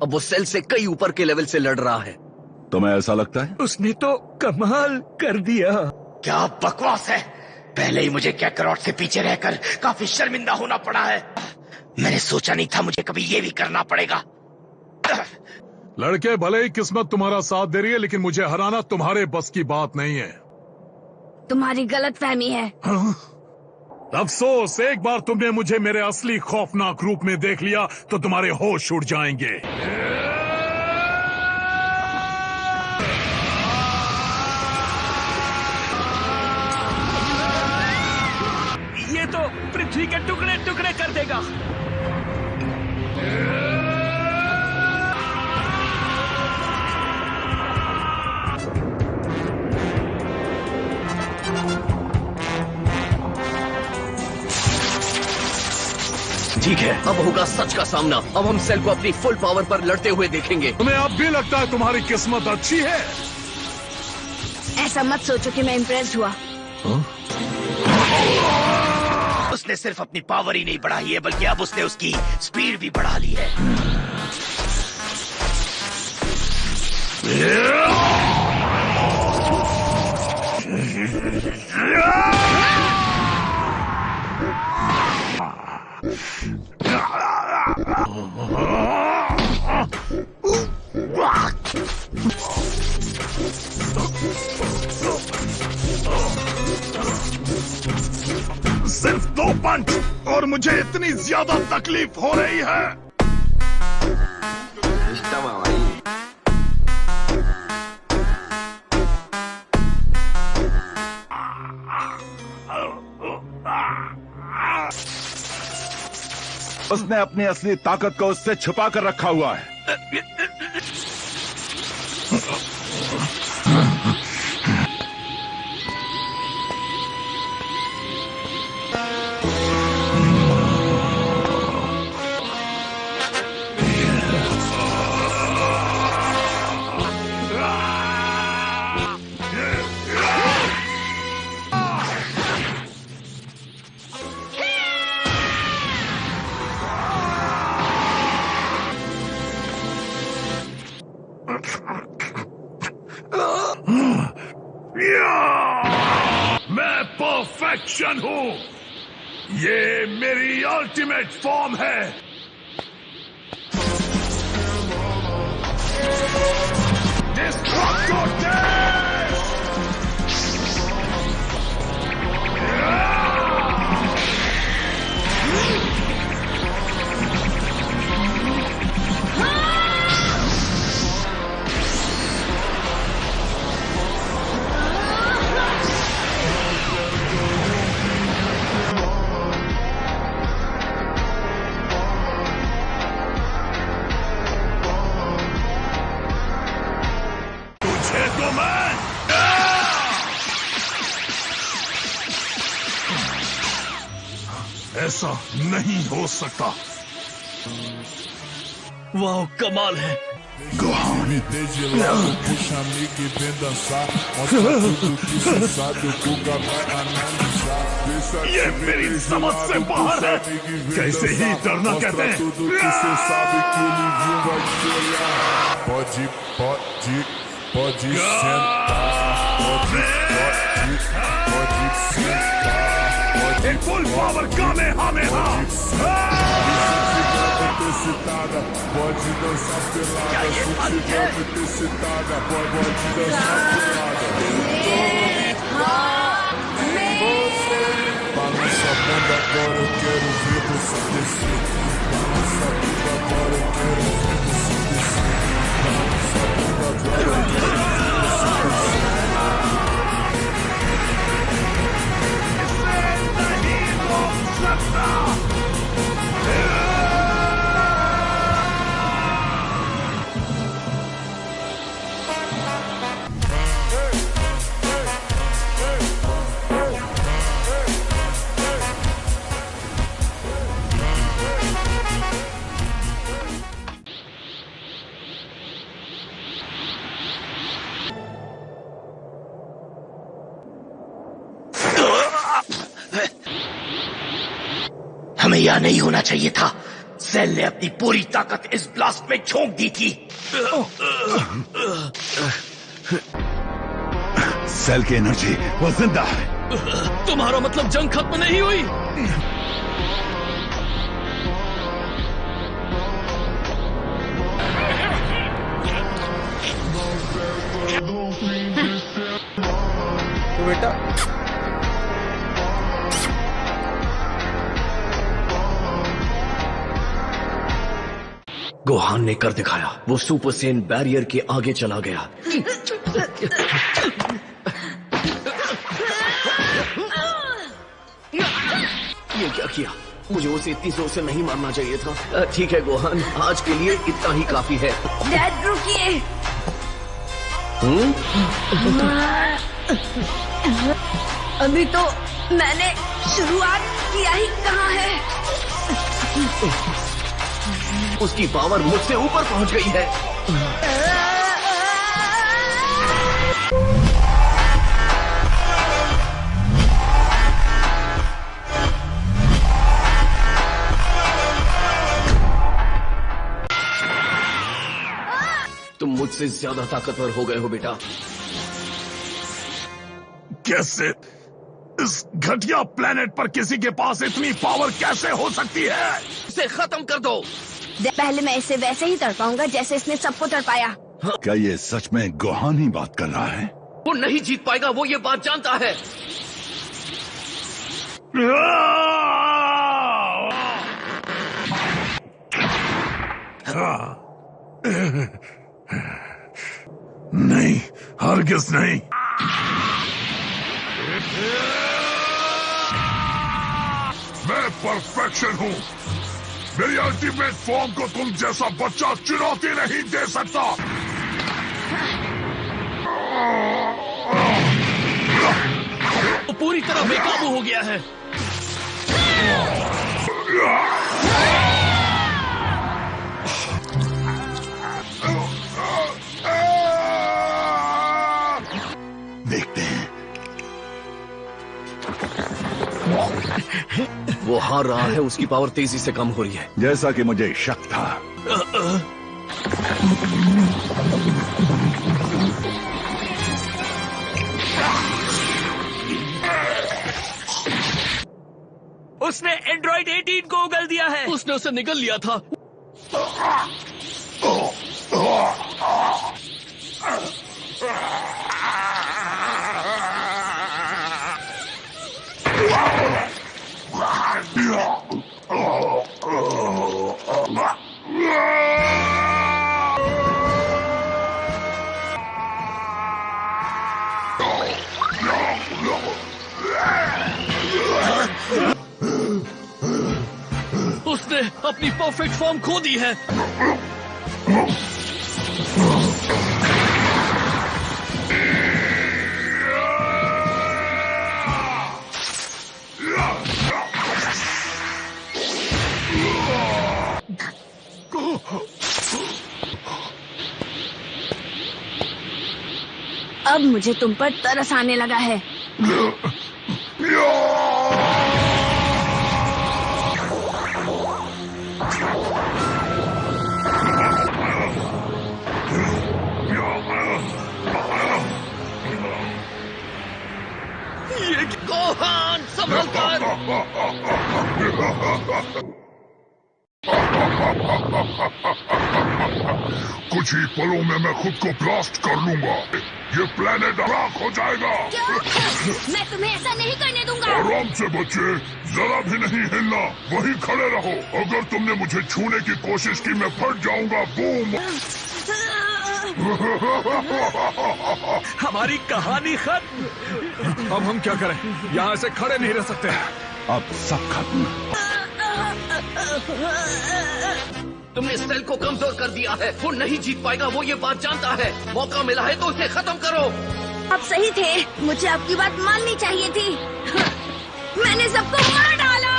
अब वो सेल से कई ऊपर के लेवल से लड़ रहा है। तुम्हें ऐसा लगता है? उसने तो कमाल कर दिया। क्या बकवास है। पहले ही मुझे कैकरॉट से पीछे रहकर काफी शर्मिंदा होना पड़ा है। मैंने सोचा नहीं था मुझे कभी ये भी करना पड़ेगा। लड़के, भले ही किस्मत तुम्हारा साथ दे रही है, लेकिन मुझे हराना तुम्हारे बस की बात नहीं है। तुम्हारी गलतफहमी है। अफसोस, एक बार तुमने मुझे मेरे असली खौफनाक रूप में देख लिया तो तुम्हारे होश उड़ जाएंगे। ये तो पृथ्वी के टुकड़े टुकड़े कर देगा। ठीक है, अब होगा सच का सामना। अब हम सेल को अपनी फुल पावर पर लड़ते हुए देखेंगे। तुम्हें अब भी लगता है तुम्हारी किस्मत अच्छी है? ऐसा मत सोचो कि मैं इम्प्रेस्ड हुआ। उसने सिर्फ अपनी पावर ही नहीं बढ़ाई है, बल्कि अब उसने उसकी स्पीड भी बढ़ा ली है। सिर्फ 2 पंच और मुझे इतनी ज्यादा तकलीफ हो रही है। उसने अपनी असली ताकत को उससे छुपा कर रखा हुआ है। मैं परफेक्शन हूँ। ये मेरी अल्टीमेट फॉर्म है। ऐसा नहीं हो सकता। वाह, कमाल है। Gelado, puxa amigo e vem dançar. Mostra tudo que cê sabe, o Guga vai analisar. Deixa ये te मेरी ver समझ से gelado, बाहर puxa है। amigo e vem कैसे ही dançar. डरना कहते Mostra हैं। tudo que cê sabe que o Livinho vai te olhar. Pode sentar. Pode sentar. एक full power Kamehameha. Excitada, pode dançar pelada. Se tiver muito excitada, pode dançar pelada. Balança a bunda agora, eu quero ver você descer. Balança a bunda agora, eu quero ver você descer. Balança a bunda agora, eu quero ver você descer. हमें यहाँ नहीं होना चाहिए था। Cell ने अपनी पूरी ताकत इस ब्लास्ट में झोंक दी थी। सेल की एनर्जी वो जिंदा है। तुम्हारा मतलब जंग खत्म नहीं हुई? तो बेटा गोहान ने कर दिखाया। वो सुपर सेन बैरियर के आगे चला गया। ये क्या किया? मुझे उसे इतनी जोर से नहीं मारना चाहिए था। ठीक है गोहान, आज के लिए इतना ही काफी है। डैड रुकिए। अभी तो मैंने शुरुआत किया ही कहाँ है। उसकी पावर मुझसे ऊपर पहुंच गई है। तुम मुझसे ज्यादा ताकतवर हो गए हो बेटा। कैसे? इस घटिया प्लेनेट पर किसी के पास इतनी पावर कैसे हो सकती है? इसे खत्म कर दो। पहले मैं इसे वैसे ही तड़पाऊंगा जैसे इसने सबको तड़पाया। क्या ये सच में गोहान ही बात कर रहा है? वो नहीं जीत पाएगा, वो ये बात जानता है। नहीं, हरगिज नहीं। मैं परफेक्शन हूँ। मेरी अल्टीमेट फॉर्म को तुम जैसा बच्चा चुनौती नहीं दे सकता। वो पूरी तरह बेकाबू हो गया है। देखते हैं। वो हार रहा है, उसकी पावर तेजी से कम हो रही है। जैसा कि मुझे शक था। उसने एंड्रॉइड 18 को उगल दिया है। उसने उसे निगल लिया था। उसने अपनी परफेक्ट फॉर्म खो दी है। अब मुझे तुम पर तरस आने लगा है। ये गोहान संभल कर। कुछ ही पलों में मैं खुद को ब्लास्ट कर लूंगा। ये प्लेनेट राख हो जाएगा। मैं तुम्हें ऐसा नहीं करने दूंगा। आराम से बच्चे, जरा भी नहीं हिलना, वहीं खड़े रहो। अगर तुमने मुझे छूने की कोशिश की मैं फट जाऊंगा। बूम। हमारी कहानी खत्म। अब हम क्या करें? यहाँ से खड़े नहीं रह सकते। अब सब खत्म। तुमने सेल को कमजोर कर दिया है। वो नहीं जीत पाएगा, वो ये बात जानता है। मौका मिला है तो उसे खत्म करो। आप सही थे, मुझे आपकी बात माननी चाहिए थी। मैंने सबको मार डाला।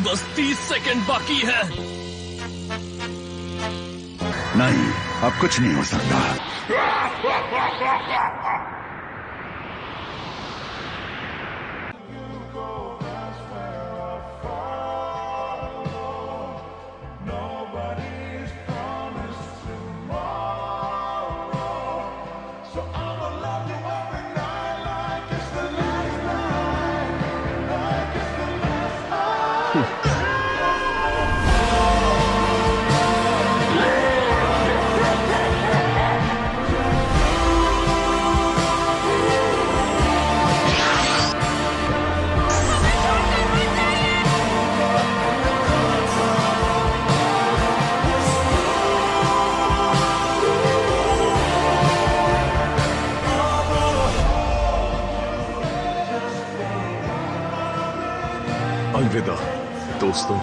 बस 30 सेकंड बाकी है। नहीं, अब कुछ नहीं हो सकता। अलविदा दोस्तों।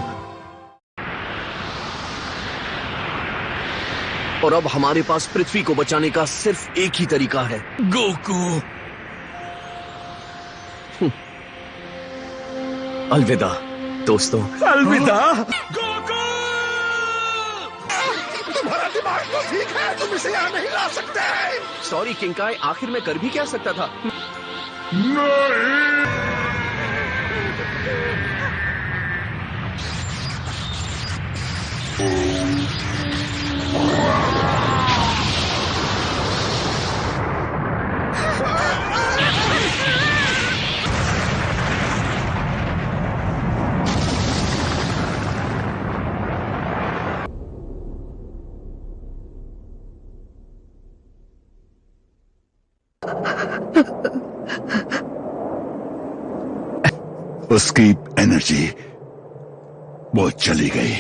और अब हमारे पास पृथ्वी को बचाने का सिर्फ एक ही तरीका है, गोकू। अलविदा दोस्तों। अलविदा। तुम्हारा दिमाग तो ठीक है, तुम इसे यहाँ नहीं ला सकते। सॉरी किंकाई, आखिर मैं कर भी क्या सकता था। नहीं। उसकी एनर्जी वो चली गई।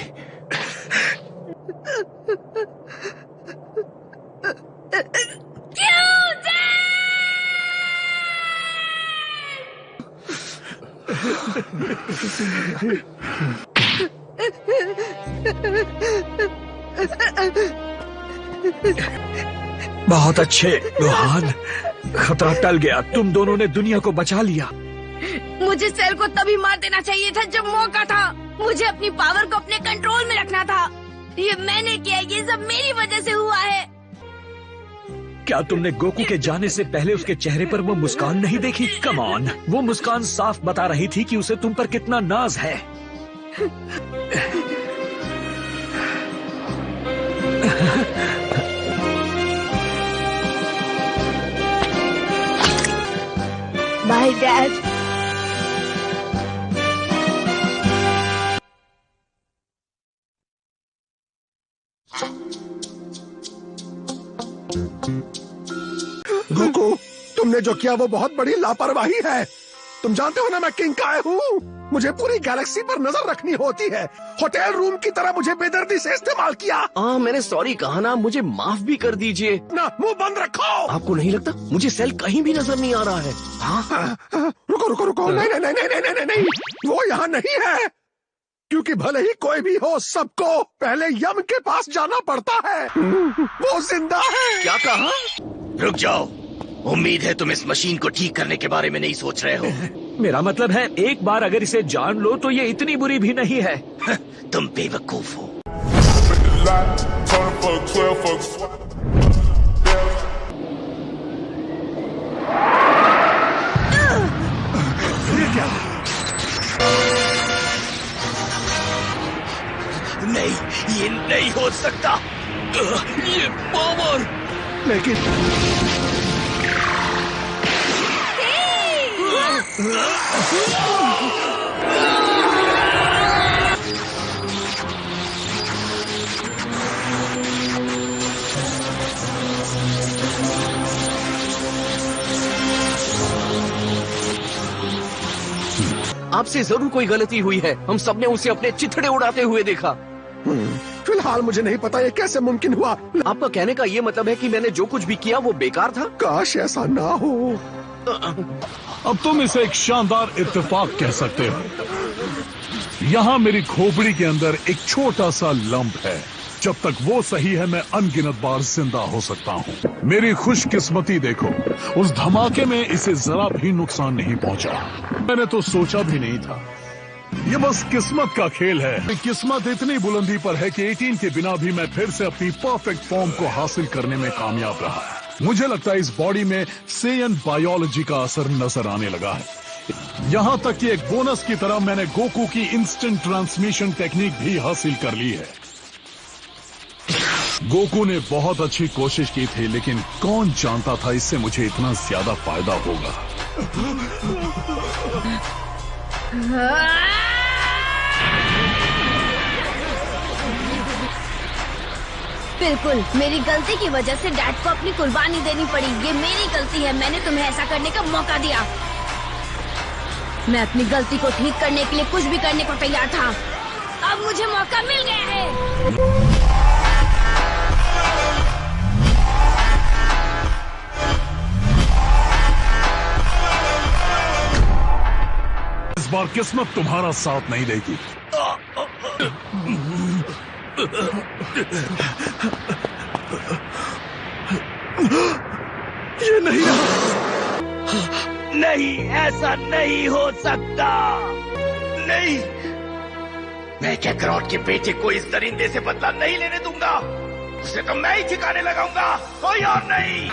बहुत अच्छे रोहान, खतरा टल गया। तुम दोनों ने दुनिया को बचा लिया। मुझे सेल को तभी मार देना चाहिए था जब मौका था। मुझे अपनी पावर को अपने कंट्रोल में रखना था। ये मैंने किया, ये सब मेरी वजह से हुआ है। क्या तुमने गोकू के जाने से पहले उसके चेहरे पर वो मुस्कान नहीं देखी? कम ऑन, वो मुस्कान साफ बता रही थी कि उसे तुम पर कितना नाज है। Bye dad. गोकू, तुमने जो किया वो बहुत बड़ी लापरवाही है। तुम जानते हो ना मैं किंकाई हूँ। मुझे पूरी गैलेक्सी पर नजर रखनी होती है। होटल रूम की तरह मुझे बेदर्दी से इस्तेमाल किया। मैंने सॉरी कहा ना, मुझे माफ भी कर दीजिए ना, मुंह बंद रखो। आपको नहीं लगता मुझे सेल कहीं भी नजर नहीं आ रहा है? रुको रुको रुको, नहीं नहीं नहीं नहीं नहीं नहीं, वो यहाँ नहीं है। क्योंकि भले ही कोई भी हो, सबको पहले यम के पास जाना पड़ता है। वो जिंदा है। क्या कहा? रुक जाओ, उम्मीद है तुम इस मशीन को ठीक करने के बारे में नहीं सोच रहे हो। मेरा मतलब है, एक बार अगर इसे जान लो तो ये इतनी बुरी भी नहीं है। तुम बेवकूफ हो। Turn for 12 fucks. नहीं, ये नहीं हो सकता। ये पावर। लेकिन आपसे जरूर कोई गलती हुई है। हम सबने उसे अपने चिथड़े उड़ाते हुए देखा। फिलहाल मुझे नहीं पता ये कैसे मुमकिन हुआ। आपका कहने का ये मतलब है कि मैंने जो कुछ भी किया वो बेकार था? काश ऐसा ना हो। अब तुम इसे एक शानदार इत्तेफाक कह सकते हो। यहाँ मेरी खोपड़ी के अंदर एक छोटा सा लंप है। जब तक वो सही है, मैं अनगिनत बार जिंदा हो सकता हूँ। मेरी खुशकिस्मती देखो, उस धमाके में इसे जरा भी नुकसान नहीं पहुँचा। मैंने तो सोचा भी नहीं था। ये बस किस्मत का खेल है। किस्मत इतनी बुलंदी पर है कि 18 के बिना भी मैं फिर से अपनी परफेक्ट फॉर्म को हासिल करने में कामयाब रहा। मुझे लगता है इस बॉडी में सेयन बायोलॉजी का असर नजर आने लगा है। यहाँ तक कि एक बोनस की तरह मैंने गोकू की इंस्टेंट ट्रांसमिशन टेक्निक भी हासिल कर ली है। गोकू ने बहुत अच्छी कोशिश की थी, लेकिन कौन जानता था इससे मुझे इतना ज्यादा फायदा होगा। बिल्कुल, मेरी गलती की वजह से डैड को अपनी कुर्बानी देनी पड़ी। ये मेरी गलती है, मैंने तुम्हें ऐसा करने का मौका दिया। मैं अपनी गलती को ठीक करने के लिए कुछ भी करने को तैयार था। अब मुझे मौका मिल गया है। इस बार किस्मत तुम्हारा साथ नहीं देगी। ये नहीं नहीं, ऐसा नहीं हो सकता। नहीं, मैं कैकरॉट के बेटे को इस दरिंदे से बदला नहीं लेने दूंगा। उसे तो मैं ही ठिकाने लगाऊंगा, कोई और नहीं।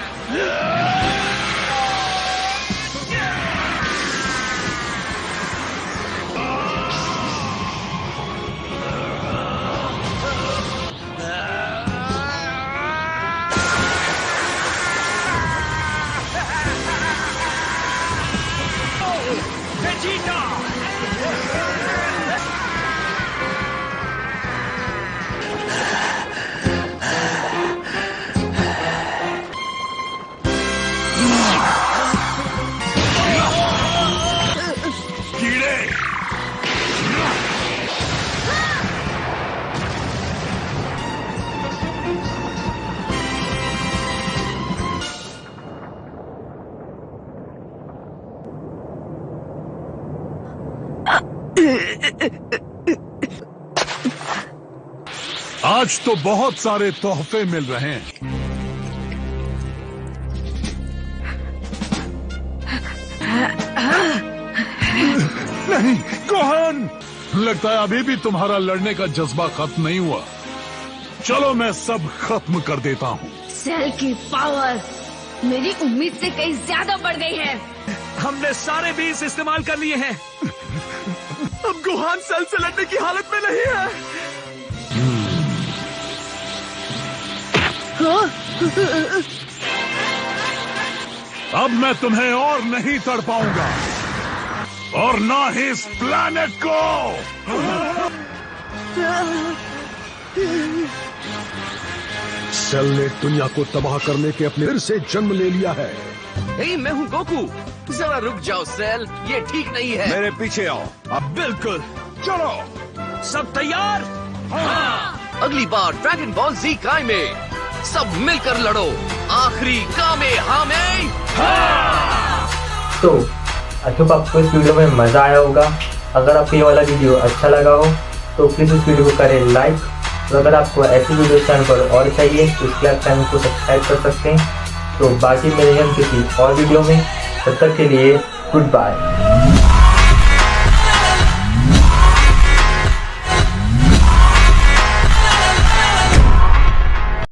आज तो बहुत सारे तोहफे मिल रहे हैं। नहीं, गोहान, लगता है अभी भी तुम्हारा लड़ने का जज्बा खत्म नहीं हुआ। चलो मैं सब खत्म कर देता हूँ। सेल की पावर मेरी उम्मीद से कहीं ज्यादा बढ़ गई है। हमने सारे बीज इस्तेमाल कर लिए हैं। अब गोहान सेल से लड़ने की हालत में नहीं है। अब मैं तुम्हें और नहीं तड़ पाऊंगा, और ना ही इस प्लैनेट को। सेल ने दुनिया को तबाह करने के अपने फिर से जन्म ले लिया है। मैं हूँ गोकू। जरा रुक जाओ सेल, ये ठीक नहीं है। मेरे पीछे आओ। अब बिल्कुल, चलो। सब तैयार? अगली बार ड्रैगन बॉल Z काय में सब मिलकर लड़ो। आखिरी कामेहामे। तो आई होप आपको इस वीडियो में मजा आया होगा। अगर आपको ये वाला वीडियो अच्छा लगा हो तो प्लीज इस वीडियो को करें लाइक। तो अगर आपको ऐसी वीडियो चैनल पर और चाहिए तो इसके लिए आप चैनल को सब्सक्राइब कर सकते हैं। तो बाकी मिलेंगे हम किसी और वीडियो में, तब तक के लिए गुड बाय।